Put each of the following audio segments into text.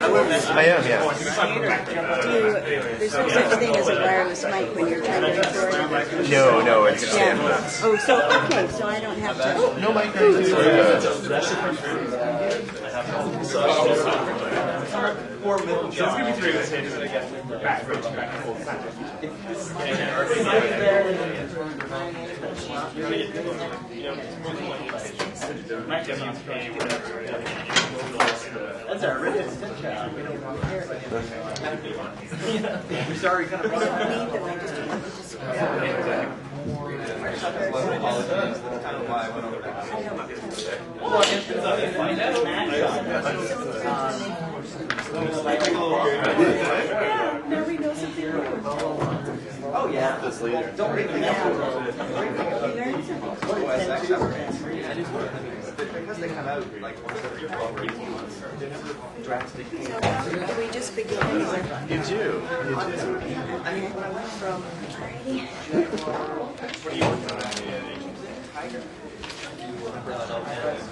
I am, yeah. There's no such thing as a wireless mic when you're trying to record? No, it's Yeah. Oh, so, okay, so I don't have to... no mic. That's our written We're sorry, kind of. I don't need them, I just want to Kind of why I went over that. Now we know something more. Oh yeah, this later. Don't bring me up. Because they come out like once every 12 or 18 months, drastic change. So do we just begin anywhere? You do. I mean, when I went from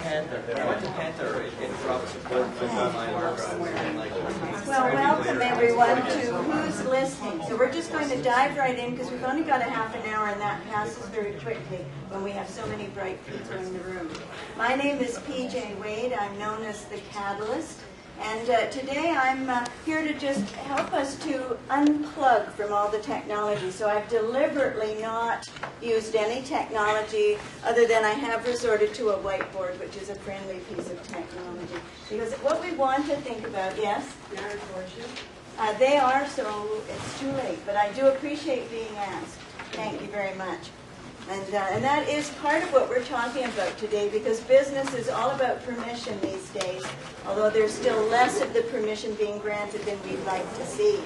Panther, it dropped support from my hard drive. Well, welcome everyone to Who's Listening. So we're just going to dive right in because we've only got a half an hour and that passes very quickly when we have so many bright people in the room. My name is PJ Wade. I'm known as the Catalyst. And today I'm here to just help us to unplug from all the technology. So I've deliberately not used any technology other than I have resorted to a whiteboard, which is a friendly piece of technology. Because what we want to think about, yes? They are, so it's too late. But I do appreciate being asked. Thank you very much. And that is part of what we're talking about today, because business is all about permission these days, although there's still less of the permission being granted than we'd like to see.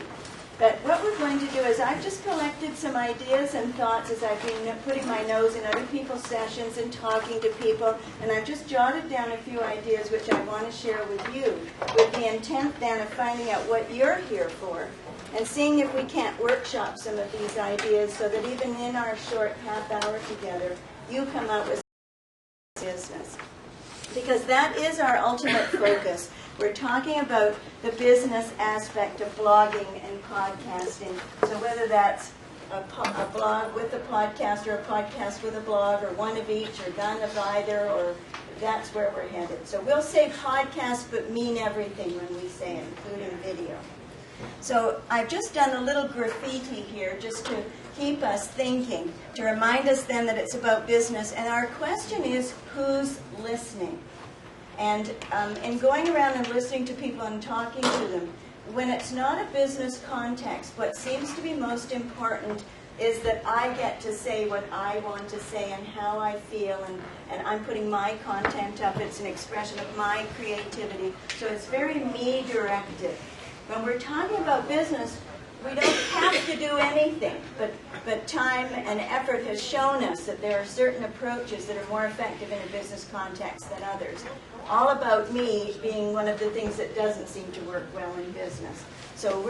But what we're going to do is I've just collected some ideas and thoughts as I've been putting my nose in other people's sessions and talking to people, and I've just jotted down a few ideas which I want to share with you, with the intent then of finding out what you're here for, and seeing if we can't workshop some of these ideas so that even in our short half hour together, you come out with business. Because that is our ultimate focus. We're talking about the business aspect of blogging and podcasting. So whether that's a blog with a podcast or a podcast with a blog or one of each or none of either, or that's where we're headed. So we'll say podcast but mean everything when we say it, including video. So I've just done a little graffiti here just to keep us thinking, to remind us then that it's about business. And our question is, who's listening? And in going around and listening to people and talking to them, when it's not a business context, what seems to be most important is that I get to say what I want to say and how I feel, and I'm putting my content up. It's an expression of my creativity. So it's very me-directed. When we're talking about business, we don't have to do anything, but time and effort has shown us that there are certain approaches that are more effective in a business context than others. All about me being one of the things that doesn't seem to work well in business. So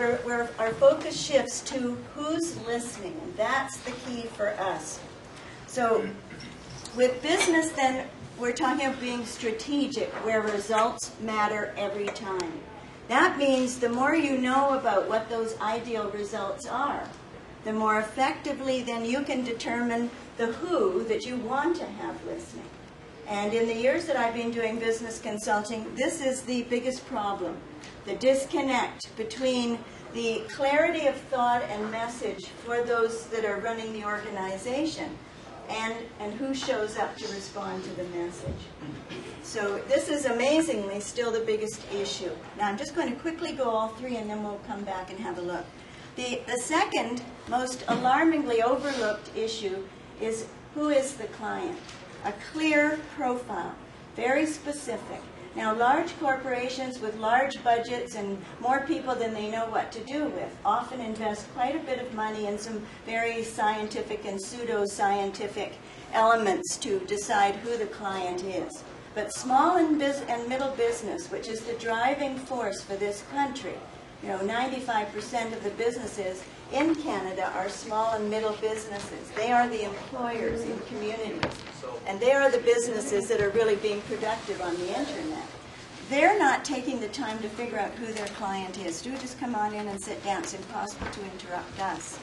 our focus shifts to who's listening, and that's the key for us. So with business then, we're talking about being strategic, where results matter every time. That means the more you know about what those ideal results are, the more effectively then you can determine the who that you want to have listening. And in the years that I've been doing business consulting, this is the biggest problem, the disconnect between the clarity of thought and message for those that are running the organization and who shows up to respond to the message. So this is amazingly still the biggest issue. Now I'm just going to quickly go all three and then we'll come back and have a look. The second most alarmingly overlooked issue is who is the client? A clear profile, very specific. Now large corporations with large budgets and more people than they know what to do with often invest quite a bit of money in some very scientific and pseudo-scientific elements to decide who the client is. But small and middle business, which is the driving force for this country, 95% of the businesses in Canada are small and middle businesses. They are the employers in communities. And they are the businesses that are really being productive on the internet. they're not taking the time to figure out who their client is. Do just come on in and sit down. It's impossible to interrupt us.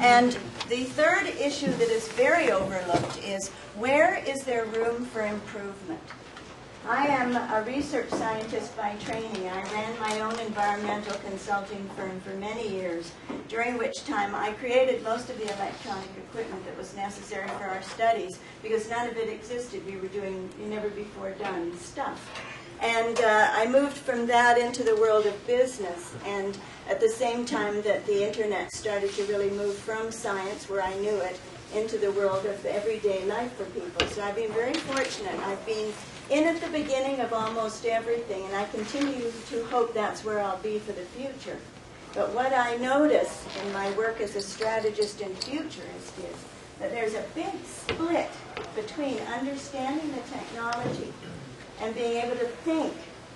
And the third issue that is very overlooked is, where is there room for improvement? I am a research scientist by training. I ran my own environmental consulting firm for many years, during which time I created most of the electronic equipment that was necessary for our studies, because none of it existed. We were doing never before done stuff. And I moved from that into the world of business, and at the same time that the internet started to really move from science, where I knew it, into the world of everyday life for people. So I've been very fortunate. I've been in at the beginning of almost everything, and I continue to hope that's where I'll be for the future. But what I notice in my work as a strategist and futurist is that there's a big split between understanding the technology and being able to think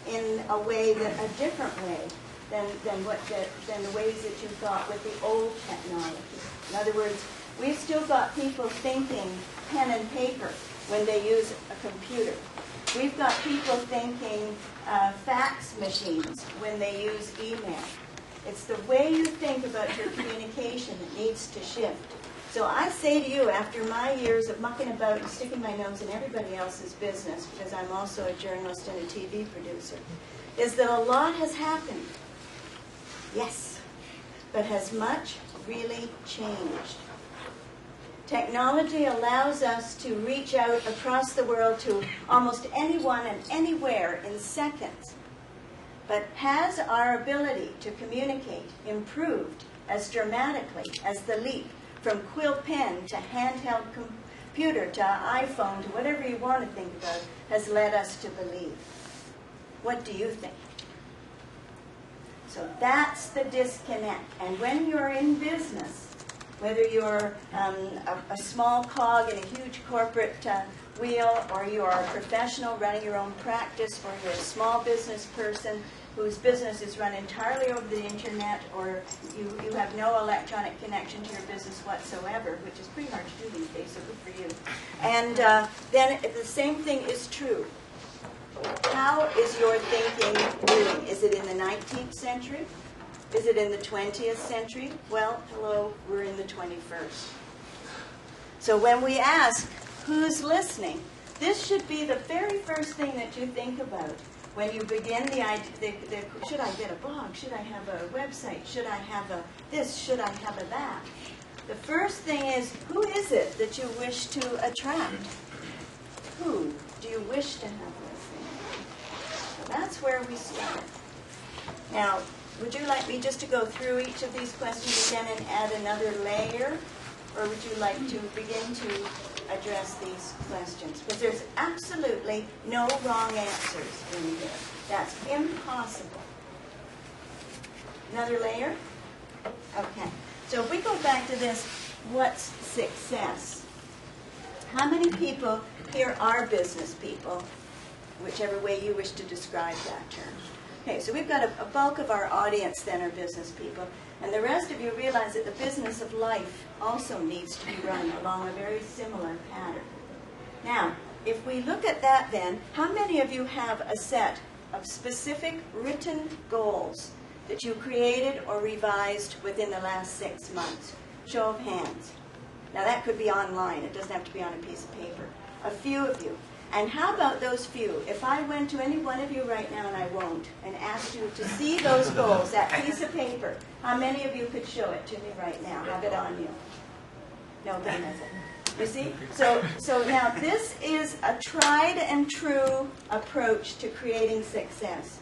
in a way, a different way than the ways that you thought with the old technology. In other words, we've still got people thinking pen and paper when they use a computer. We've got people thinking fax machines when they use email. It's the way you think about your communication that needs to shift. So I say to you, after my years of mucking about and sticking my nose in everybody else's business, because I'm also a journalist and a TV producer, is that a lot has happened. Yes, but has much really changed? Technology allows us to reach out across the world to almost anyone and anywhere in seconds. But has our ability to communicate improved as dramatically as the leap from quill pen to handheld computer to iPhone to whatever you want to think about has led us to believe? What do you think? So that's the disconnect. And when you're in business, whether you're a small cog in a huge corporate wheel, or you're a professional running your own practice, or you're a small business person whose business is run entirely over the internet, or you have no electronic connection to your business whatsoever, which is pretty hard to do these days, so good for you. And then the same thing is true. How is your thinking doing? Is it in the 19th century? Is it in the 20th century? Well, hello, we're in the 21st. So when we ask, who's listening, this should be the very first thing that you think about when you begin the idea, should I get a blog? Should I have a website? Should I have a this? Should I have a that? The first thing is, who is it that you wish to attract? Who do you wish to have listening? So that's where we start. Now, would you like me just to go through each of these questions again and add another layer? Or would you like to begin to address these questions? Because there's absolutely no wrong answers in here. That's impossible. Another layer? Okay. So if we go back to this, what's success? How many people here are business people? Whichever way you wish to describe that term. Okay, so we've got a bulk of our audience then are business people, and the rest of you realize that the business of life also needs to be run along a very similar pattern. Now, if we look at that then, how many of you have a set of specific written goals that you created or revised within the last 6 months? Show of hands. Now that could be online, it doesn't have to be on a piece of paper. A few of you. And how about those few? If I went to any one of you right now, and I won't, and asked you to see those goals, that piece of paper, how many of you could show it to me right now? Have it on you? Nobody has it. You see? So now this is a tried and true approach to creating success.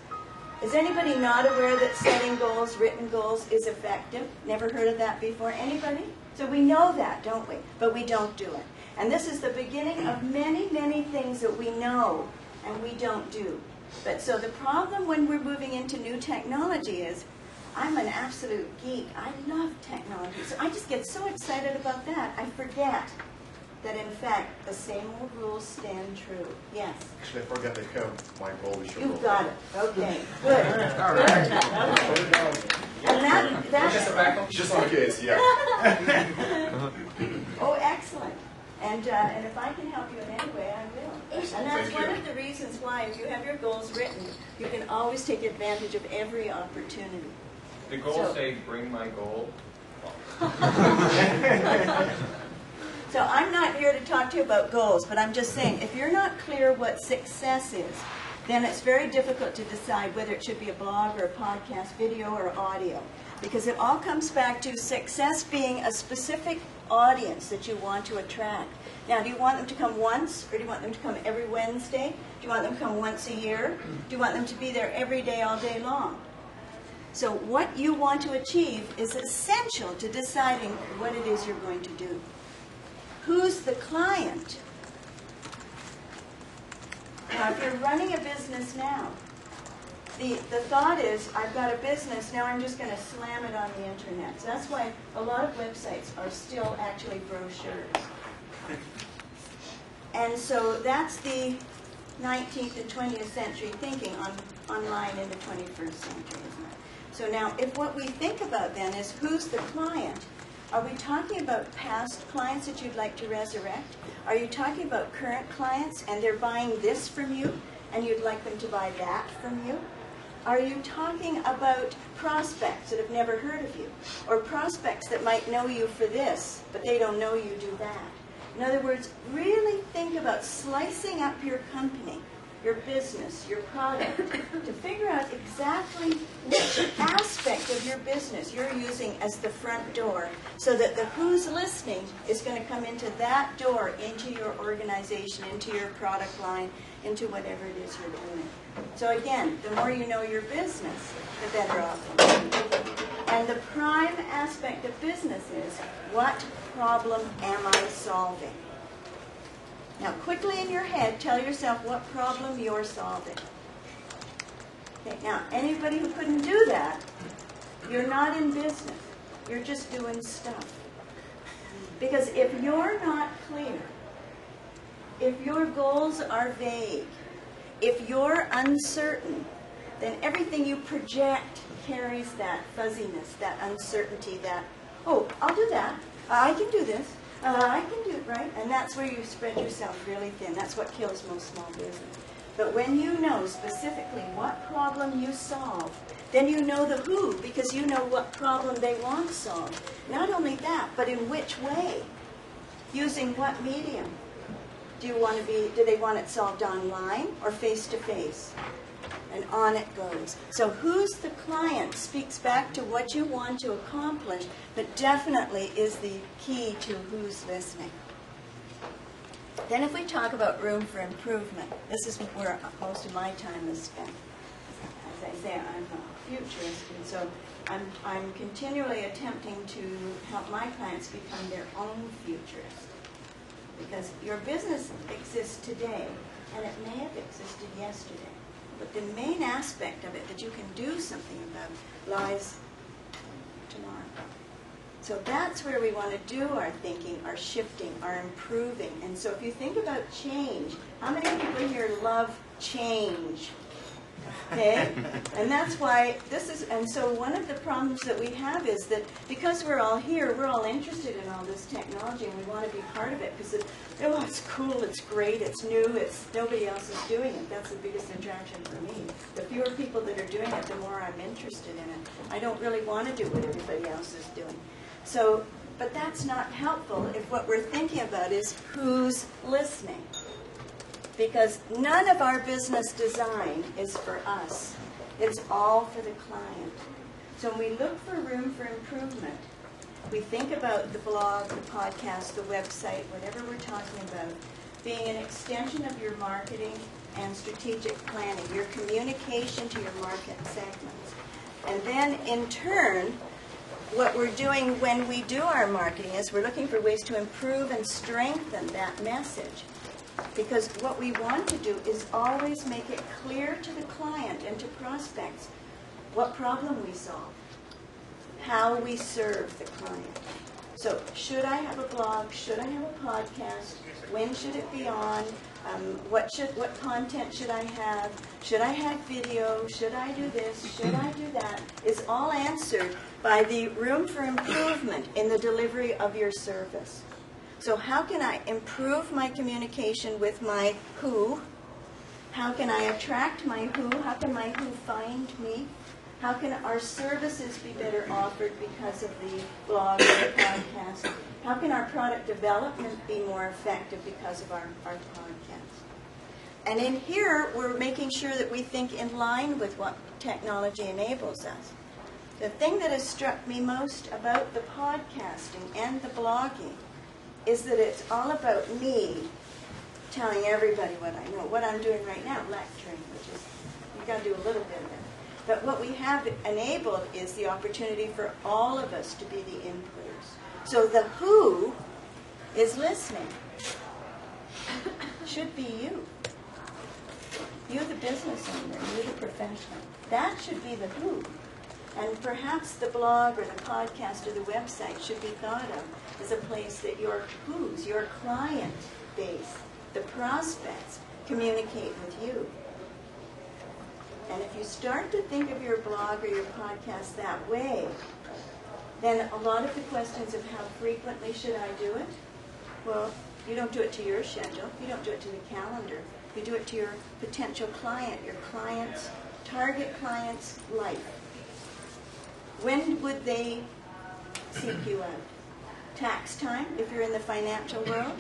Is anybody not aware that setting goals, written goals, is effective? Never heard of that before? Anybody? So we know that, don't we? But we don't do it. And this is the beginning of many, many things that we know and we don't do. But so the problem when we're moving into new technology is, I'm an absolute geek. I love technology. So I just get so excited about that, I forget that in fact the same old rules stand true. Yes? Actually, I forgot to have my goal. You've got it. Okay. Good. All right. And that's just in case, yeah. oh, excellent. And if I can help you in any way, I will. And that's one of the reasons why, if you have your goals written, you can always take advantage of every opportunity. The goals say, bring my goal. So I'm not here to talk to you about goals, but I'm just saying, if you're not clear what success is, then it's very difficult to decide whether it should be a blog or a podcast, video or audio. Because it all comes back to success being a specific audience that you want to attract. Now, do you want them to come once, or do you want them to come every Wednesday? Do you want them to come once a year? Do you want them to be there every day, all day long? So what you want to achieve is essential to deciding what it is you're going to do. Who's the client? Now, if you're running a business now, the thought is, I've got a business, now I'm just going to slam it on the internet. So that's why a lot of websites are still actually brochures. And so that's the 19th and 20th century thinking online in the 21st century, isn't it? So now, if what we think about then is who's the client, are we talking about past clients that you'd like to resurrect? Are you talking about current clients and they're buying this from you and you'd like them to buy that from you? Are you talking about prospects that have never heard of you? Or prospects that might know you for this, but they don't know you do that? In other words, really think about slicing up your company, your business, your product, to figure out exactly which aspect of your business you're using as the front door, so that the who's listening is going to come into that door, into your organization, into your product line, into whatever it is you're doing. So again, the more you know your business, the better off you'll be. And the prime aspect of business is, what problem am I solving? Now, quickly in your head, tell yourself what problem you're solving. Okay, now, anybody who couldn't do that, you're not in business. You're just doing stuff. Because if you're not clear, if your goals are vague, if you're uncertain, then everything you project carries that fuzziness, that uncertainty, that, oh, I'll do that. I can do this. I can do it, right? And that's where you spread yourself really thin. That's what kills most small business. But when you know specifically what problem you solve, then you know the who, because you know what problem they want solved. Not only that, but in which way? Using what medium? Do they want it solved online or face-to-face? And on it goes. So who's the client speaks back to what you want to accomplish, but definitely is the key to who's listening. Then if we talk about room for improvement, this is where most of my time is spent. As I say, I'm a futurist, and so I'm continually attempting to help my clients become their own futurist. Because your business exists today, and it may have existed yesterday. But the main aspect of it that you can do something about lies tomorrow. So that's where we want to do our thinking, our shifting, our improving. And so if you think about change, how many people here love change? Okay? And that's why this is, and so one of the problems that we have is that because we're all here, we're all interested in all this technology and we want to be part of it because it's cool, it's great, it's new, nobody else is doing it. That's the biggest attraction for me. The fewer people that are doing it, the more I'm interested in it. I don't really want to do what everybody else is doing. So, but that's not helpful if what we're thinking about is who's listening. Because none of our business design is for us. It's all for the client. So when we look for room for improvement, we think about the blog, the podcast, the website, whatever we're talking about, being an extension of your marketing and strategic planning, your communication to your market segments. And then in turn, what we're doing when we do our marketing is we're looking for ways to improve and strengthen that message. Because what we want to do is always make it clear to the client and to prospects what problem we solve, how we serve the client. So should I have a blog? Should I have a podcast? When should it be on? What content should I have? Should I have video? Should I do this? Should I do that? Is all answered by the room for improvement in the delivery of your service. So how can I improve my communication with my who? How can I attract my who? How can my who find me? How can our services be better offered because of the blog or the podcast? How can our product development be more effective because of our podcast? And in here, we're making sure that we think in line with what technology enables us. The thing that has struck me most about the podcasting and the blogging is that it's all about me telling everybody what I know. What I'm doing right now, lecturing, which is, you've got to do a little bit of it. But what we have enabled is the opportunity for all of us to be the inputters. So the who is listening. Should be you. You the business owner, you the professional. That should be the who. And perhaps the blog or the podcast or the website should be thought of as a place that your who's, your client base, the prospects, communicate with you. And if you start to think of your blog or your podcast that way, then a lot of the questions of how frequently should I do it? Well, you don't do it to your schedule. You don't do it to the calendar. You do it to your potential client, your client's, target client's life. When would they seek you out? Tax time, if you're in the financial world,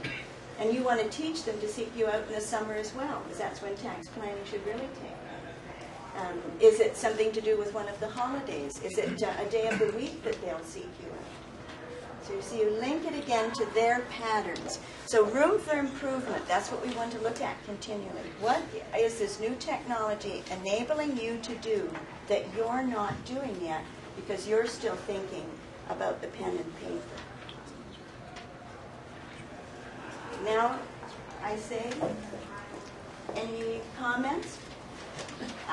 and you want to teach them to seek you out in the summer as well, because that's when tax planning should really take. Is it something to do with one of the holidays? Is it a day of the week that they'll seek you out? So you see, you link it again to their patterns. So room for improvement, that's what we want to look at continually. What is this new technology enabling you to do that you're not doing yet because you're still thinking about the pen and paper? Now, I say, any comments?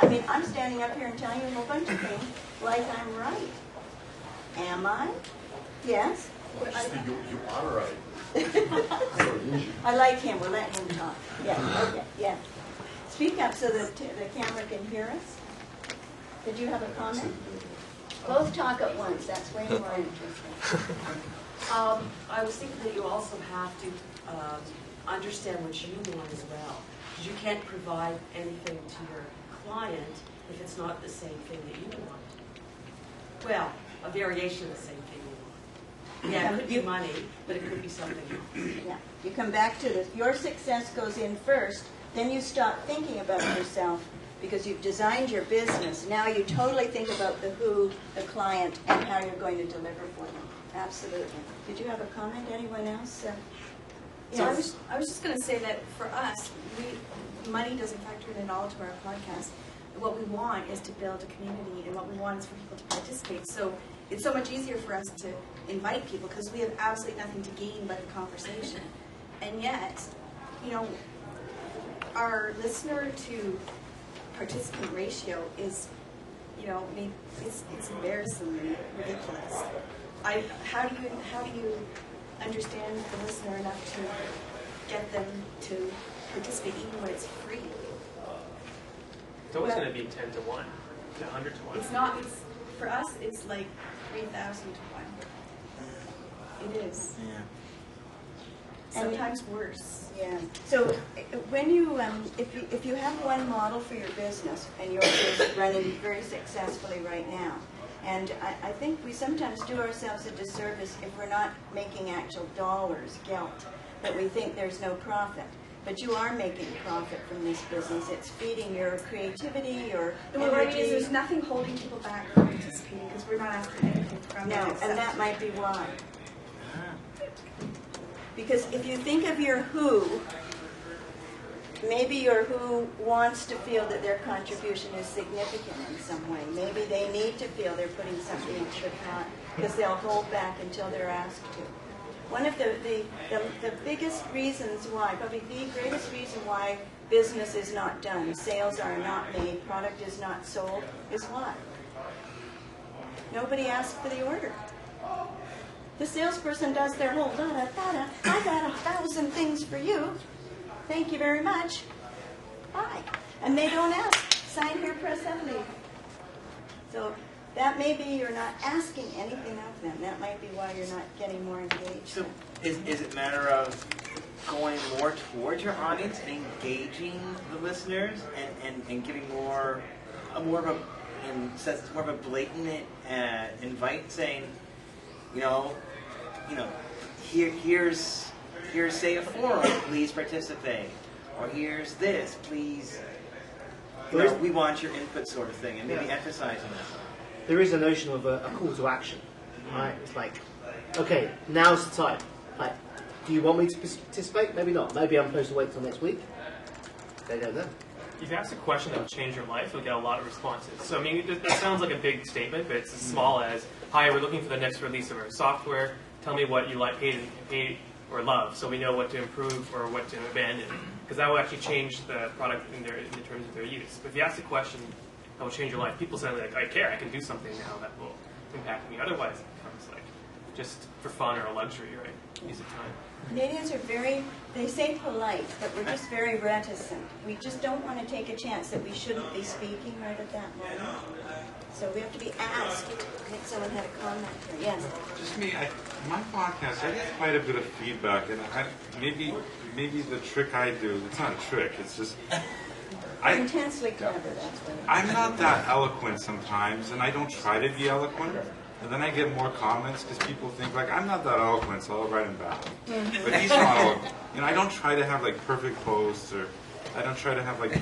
I mean, I'm standing up here and telling you a whole bunch of things like I'm right. Am I? Yes? You are right. I like him. We'll let him talk. Yeah, okay, yeah. Speak up so that the camera can hear us. Did you have a comment? Both talk at once. That's way more interesting. I was thinking that you also have to understand what you want as well. Because you can't provide anything to your client if it's not the same thing that you want. Well, a variation of the same thing you want. Yeah, it could be money, but it could be something else. Yeah. You come back to this. Your success goes in first, then you stop thinking about yourself because you've designed your business. Now you totally think about the who, the client, and how you're going to deliver for them. Absolutely. Did you have a comment? Anyone else? Yeah, I was just going to say that for us, money doesn't factor in at all to our podcast. What we want is to build a community, and what we want is for people to participate. So it's so much easier for us to invite people because we have absolutely nothing to gain but the conversation. And yet, you know, our listener to participant ratio is, you know, I mean, it's embarrassingly ridiculous. How do you understand the listener enough to get them to participate even when it's free? It's always going to be 10 to 1, to 100 to 1. It's not. It's for us. It's like 3,000 to 1. It is. Yeah. Sometimes worse. Yeah. So when you, if you have one model for your business and yours is running very successfully right now, and I think we sometimes do ourselves a disservice if we're not making actual dollars, gelt, that we think there's no profit. But you are making profit from this business. It's feeding your creativity, your Well, what I energy. mean is there's nothing holding people back from participating because we're not asking anything from them. No, and that might be why. Because if you think of your who, maybe your who wants to feel that their contribution is significant in some way. Maybe they need to feel they're putting something extra pot because they'll hold back until they're asked to. One of the biggest reasons why, probably the greatest reason why business is not done, sales are not made, product is not sold, is what? Nobody asked for the order. The salesperson does their whole da-da-da-da, I got 1,000 things for you. Thank you very much. Bye. And they don't ask. Sign here, press and leave. So that may be you're not asking anything of them. That might be why you're not getting more engaged. So is it a matter of going more towards your audience and engaging the listeners and giving more of a blatant invite, saying, here's say a forum, please participate, or here's this, please, we want your input, sort of thing, and maybe emphasizing that. There is a notion of a call to action, right? It's like, okay, now's the time. Like, do you want me to participate? Maybe not. Maybe I'm supposed to wait till next week. They don't know. If you ask a question that will change your life, you'll get a lot of responses. So, I mean, it sounds like a big statement, but it's as small as, hi, we're looking for the next release of our software. Tell me what you like, hate or love, so we know what to improve or what to abandon. Because that will actually change the product in terms of their use. But if you ask a question that will change your life, people say, like, I care, I can do something now that will impact me. Otherwise, it becomes like just for fun or a luxury, right? Use of time. Canadians are they say polite, but we're just very reticent. We just don't want to take a chance that we shouldn't be speaking right at that moment. So we have to be asked. I think someone had a comment here. Yes. Just me, my podcast, I get quite a bit of feedback, and maybe the trick I do, it's not a trick, it's just... Intensely clever, that's what it is. I'm not that eloquent sometimes, and I don't try to be eloquent. And then I get more comments because people think, like, I'm not that eloquent, so I'll write him back. But he's not eloquent. I don't try to have, like, perfect posts, or I don't try to have, like,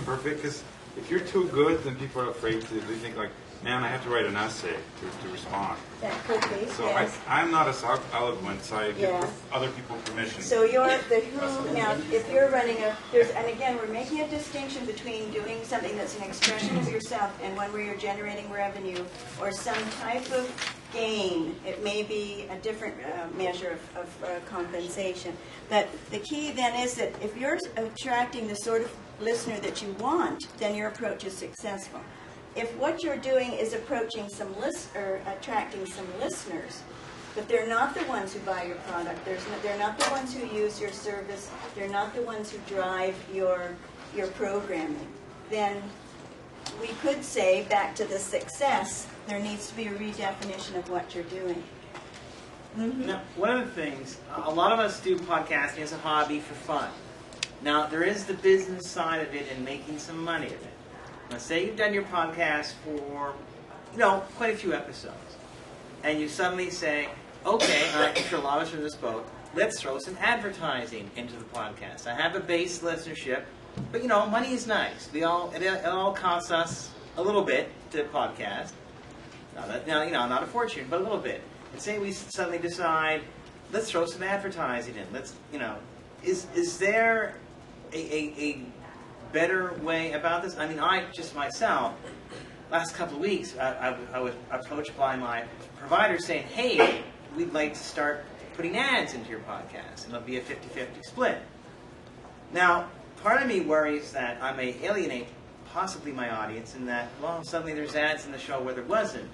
perfect, because if you're too good, then people are afraid to, they think, like, man, I have to write an essay to respond. That could be, So yes. I'm not as eloquent, so I give Yeah. other people permission. So you're the who, now, if you're running and again, we're making a distinction between doing something that's an expression of yourself and one where you're generating revenue or some type of gain. It may be a different measure of compensation. But the key then is that if you're attracting the sort of listener that you want, then your approach is successful. If what you're doing is attracting some listeners, but they're not the ones who buy your product, they're not the ones who use your service, they're not the ones who drive your programming, then we could say, back to the success, there needs to be a redefinition of what you're doing. Mm-hmm. Now, one of the things, a lot of us do podcasting as a hobby for fun. Now, there is the business side of it and making some money of it. Now, say you've done your podcast for, quite a few episodes, and you suddenly say, okay, I'm sure a lot of us are in this boat, let's throw some advertising into the podcast. I have a base listenership, but, money is nice. It all costs us a little bit to podcast. Not a fortune, but a little bit. And say we suddenly decide, let's throw some advertising in. Is there a better way about this? I mean, myself, last couple of weeks, I was approached by my provider saying, hey, we'd like to start putting ads into your podcast, and it'll be a 50-50 split. Now, part of me worries that I may alienate possibly my audience in that, well, suddenly there's ads in the show where there wasn't.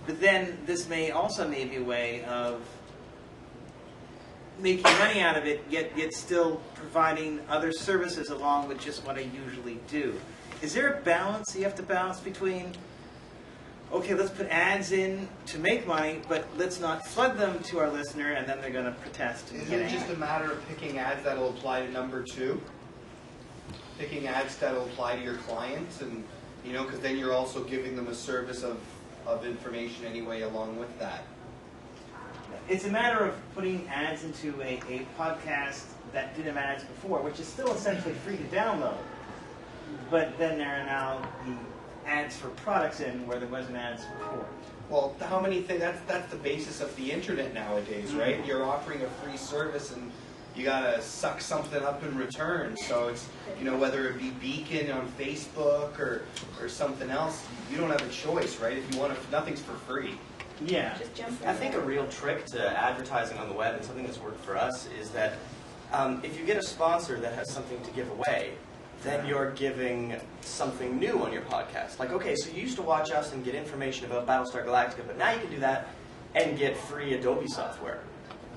But then this may be a way of making money out of it, yet still providing other services along with just what I usually do. Is there a balance you have to balance between, okay, let's put ads in to make money, but let's not flood them to our listener, and then they're going to protest. Is it just a matter of picking ads that will apply to number two? Picking ads that will apply to your clients, and because then you're also giving them a service of information anyway along with that. It's a matter of putting ads into a podcast that didn't have ads before, which is still essentially free to download. But then there are now the ads for products in where there wasn't ads before. Well, how many things? That's the basis of the internet nowadays, right? Mm-hmm. You're offering a free service, and you gotta suck something up in return. So it's whether it be Beacon on Facebook or something else, you don't have a choice, right? If you want nothing's for free. Yeah. I think a real trick to advertising on the web, and something that's worked for us, is that if you get a sponsor that has something to give away, then you're giving something new on your podcast. Like, okay, so you used to watch us and get information about Battlestar Galactica, but now you can do that and get free Adobe software.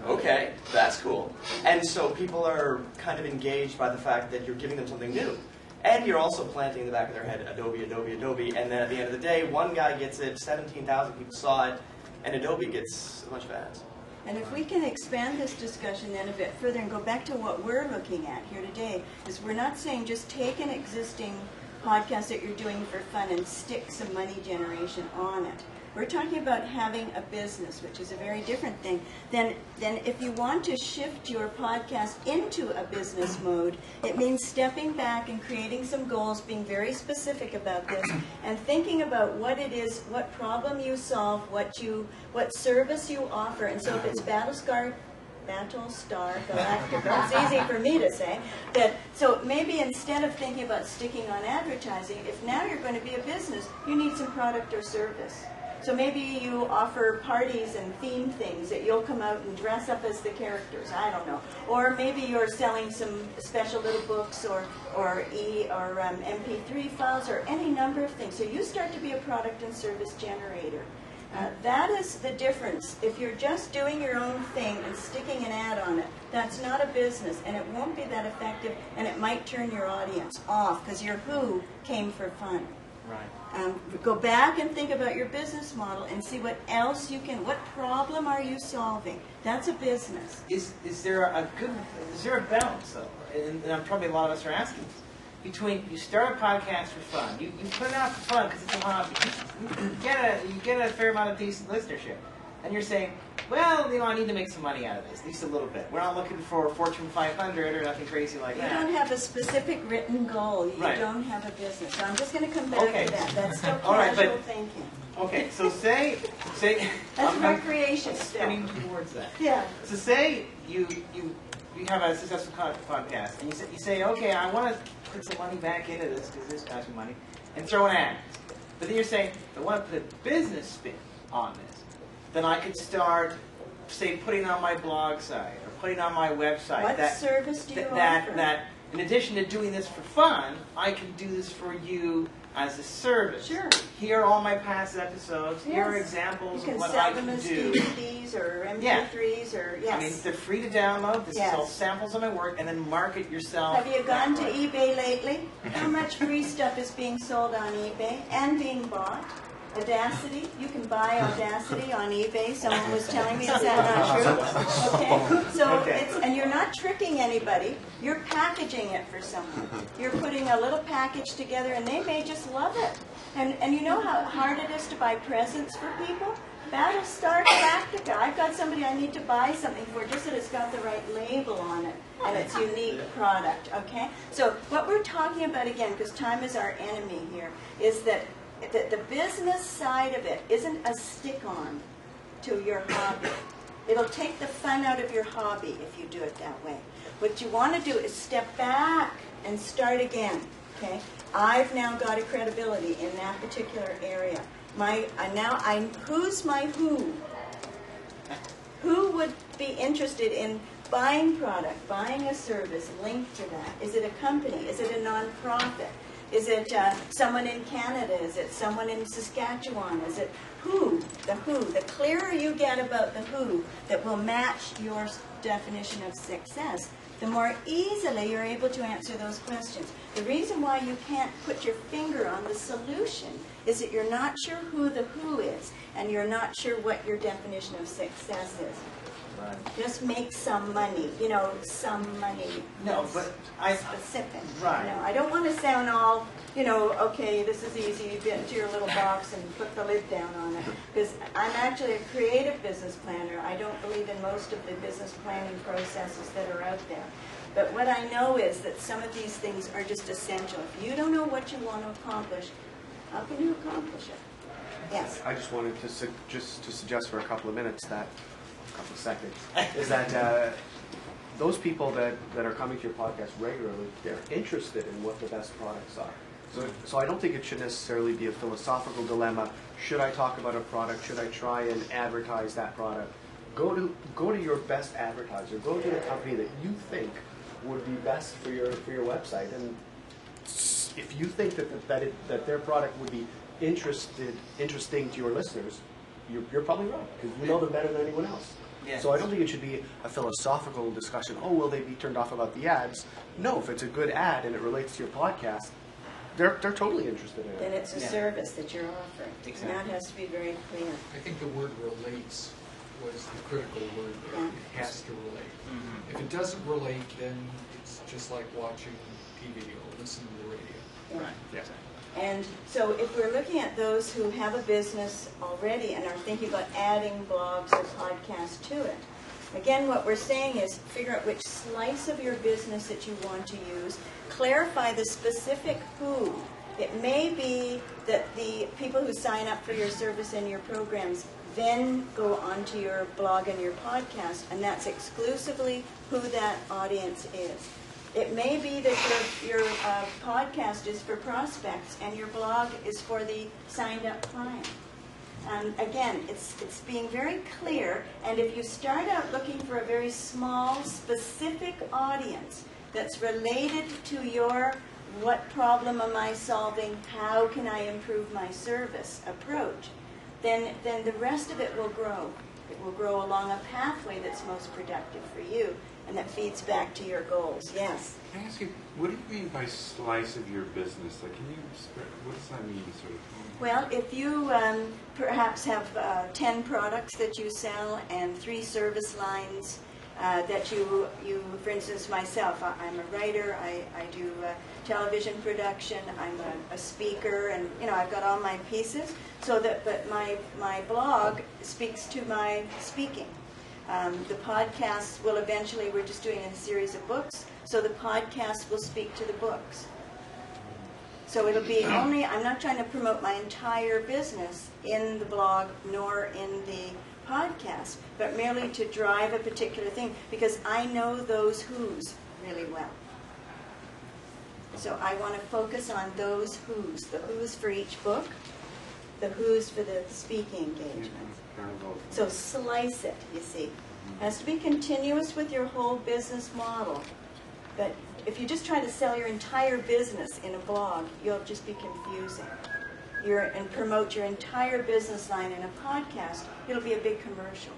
Okay, that's cool. And so people are kind of engaged by the fact that you're giving them something new. And you're also planting in the back of their head Adobe, Adobe, Adobe, and then at the end of the day, one guy gets it, 17,000 people saw it, and Adobe gets a bunch of ads. And if we can expand this discussion then a bit further and go back to what we're looking at here today, is we're not saying just take an existing podcast that you're doing for fun and stick some money generation on it. We're talking about having a business, which is a very different thing. Then if you want to shift your podcast into a business mode, it means stepping back and creating some goals, being very specific about this, and thinking about what it is, what problem you solve, what service you offer. And so if it's Battlestar Galactica, it's easy for me to say, so maybe instead of thinking about sticking on advertising, if now you're going to be a business, you need some product or service. So maybe you offer parties and theme things that you'll come out and dress up as the characters. I don't know. Or maybe you're selling some special little books or MP3 files or any number of things. So you start to be a product and service generator. That is the difference. If you're just doing your own thing and sticking an ad on it, that's not a business, and it won't be that effective, and it might turn your audience off because your who came for fun. Right. Go back and think about your business model and see what else you can, what problem are you solving? That's a business. Is there a balance though? And probably a lot of us are asking this. Between you start a podcast for fun, you put it out for fun because it's a hobby. You get a fair amount of decent listenership, and you're saying, well, I need to make some money out of this, at least a little bit. We're not looking for Fortune 500 or nothing crazy like that. You don't have a specific written goal. You Right. don't have a business. So I'm just going to come back to that. That's still All right, casual but- thinking. Okay, so say That's I'm recreation still. spinning towards that. Yeah. So say you have a successful podcast, and you say, okay, I want to put some money back into this because this costs me money, and throw an ad. But then you're saying, if I want to put a business spin on this, then I could start, say, putting on my blog site or putting on my website. What service do you offer? That in addition to doing this for fun, I can do this for you as a service. Sure. Here are all my past episodes. Here are Yes. examples You can of what sell I them can as do. DVDs or MP3s or, yes. I mean, they're free to download. This Yes. is all samples of my work, and then market yourself. Have you gone to that way. eBay lately? How much free stuff is being sold on eBay and being bought? Audacity, you can buy Audacity on eBay. Someone was telling me, is that not true? Okay, so and you're not tricking anybody. You're packaging it for someone. You're putting a little package together, and they may just love it. And you know how hard it is to buy presents for people? Battlestar Galactica. I've got somebody I need to buy something for, just that it's got the right label on it and it's unique product. Okay, so what we're talking about again, because time is our enemy here, is that the business side of it isn't a stick-on to your hobby. It'll take the fun out of your hobby if you do it that way. What you want to do is step back and start again. Okay, I've now got a credibility in that particular area. Who's my who? Who would be interested in buying product, buying a service linked to that? Is it a company? Is it a nonprofit? Is it someone in Canada? Is it someone in Saskatchewan? Is it who? The who. The clearer you get about the who that will match your definition of success, the more easily you're able to answer those questions. The reason why you can't put your finger on the solution is that you're not sure who the who is, and you're not sure what your definition of success is. Right. Just make some money, some money. No, but Specific. Right. I don't want to sound all, okay, this is easy, you get into your little box and put the lid down on it. Because I'm actually a creative business planner. I don't believe in most of the business planning processes that are out there. But what I know is that some of these things are just essential. If you don't know what you want to accomplish, how can you accomplish it? Yes. I just wanted to suggest for a couple of minutes that, a couple of seconds, is that those people that are coming to your podcast regularly, they're interested in what the best products are. So I don't think it should necessarily be a philosophical dilemma. Should I talk about a product? Should I try and advertise that product? Go to your best advertiser. Go to the company that you think would be best for your website. And if you think that their product would be interesting to your listeners, you're probably right, because you know them better than anyone else. Yeah. So I don't think it should be a philosophical discussion. Oh, will they be turned off about the ads? No, if it's a good ad and it relates to your podcast, they're totally interested in it. Then it's a Yeah. service that you're offering. Exactly. And that has to be very clear. I think the word relates was the critical word there. Yeah. It has to relate. Mhm. If it doesn't relate, then it's just like watching TV or listening to the radio. Yeah. Right. Yeah. And so if we're looking at those who have a business already and are thinking about adding blogs or podcasts to it, again, what we're saying is figure out which slice of your business that you want to use, clarify the specific who. It may be that the people who sign up for your service and your programs then go onto your blog and your podcast, and that's exclusively who that audience is. It may be that your podcast is for prospects and your blog is for the signed up client. Again, it's being very clear, and if you start out looking for a very small, specific audience that's related to your what problem am I solving, how can I improve my service approach, then the rest of it will grow. It will grow along a pathway that's most productive for you and that feeds back to your goals. Yes? Can I ask you, what do you mean by slice of your business? Like, can you, what does that mean, sort of? Well, if you perhaps have 10 products that you sell and 3 service lines that you, for instance, myself, I'm a writer, I do television production, I'm a speaker, and I've got all my pieces. So that, but my blog speaks to my speaking. The podcast will eventually, we're just doing a series of books, so the podcast will speak to the books. So it'll be only, I'm not trying to promote my entire business in the blog nor in the podcast, but merely to drive a particular thing, because I know those who's really well. So I want to focus on those who's, the who's for each book, the who's for the speaking engagement. So slice it, you see. It has to be continuous with your whole business model. But if you just try to sell your entire business in a blog, you'll just be confusing. And promote your entire business line in a podcast, it'll be a big commercial.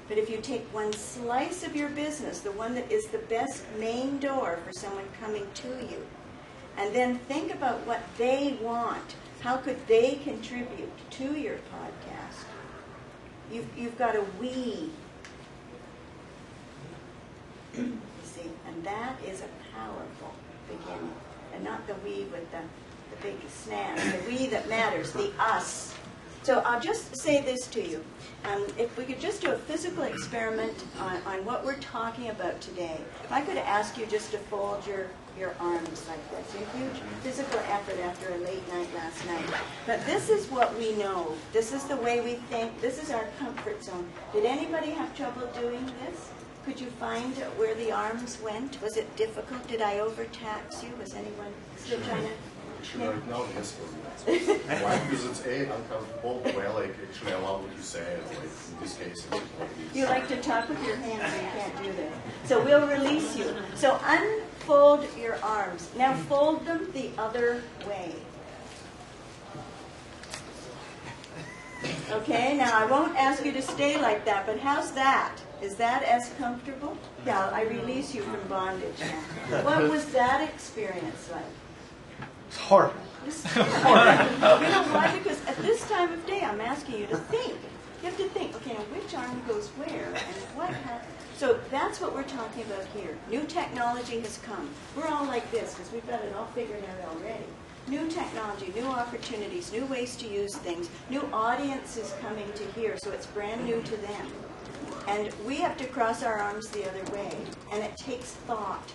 But if you take one slice of your business, the one that is the best main door for someone coming to you, and then think about what they want, how could they contribute to your podcast? You've got a we. You see, and that is a powerful beginning. And not the we with the big snaz, the we that matters, the us. So I'll just say this to you. If we could just do a physical experiment on what we're talking about today. If I could ask you just to fold your arms like this, a huge physical effort after a late night last night. But this is what we know. This is the way we think. This is our comfort zone. Did anybody have trouble doing this? Could you find where the arms went? Was it difficult? Did I overtax you? Was anyone still trying to? Actually, right now, yes, for me. Why? Because it's uncomfortable. Well, like, actually, I love what you say. Like, in this case, it's like You like to talk with your hands, you can't do that. So we'll release you. So unfold your arms. Now fold them the other way. Okay, now I won't ask you to stay like that, but how's that? Is that as comfortable? Yeah, I release you from bondage now. What was that experience like? It's horrible. It's horrible. You know why? Because at this time of day, I'm asking you to think. You have to think, okay, now which arm goes where and what happens? So that's what we're talking about here. New technology has come. We're all like this because we've got it all figured out already. New technology, new opportunities, new ways to use things, new audiences coming to here, so it's brand new to them. And we have to cross our arms the other way, and it takes thought.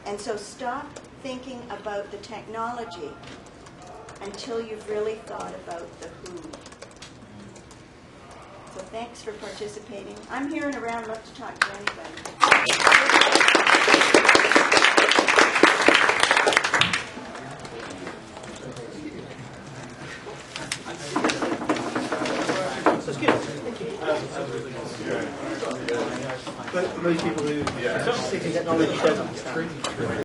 And so stop thinking about the technology until you've really thought about the who. So thanks for participating. I'm here and around, love to talk to anybody. But most people who, yeah, technology don't understand.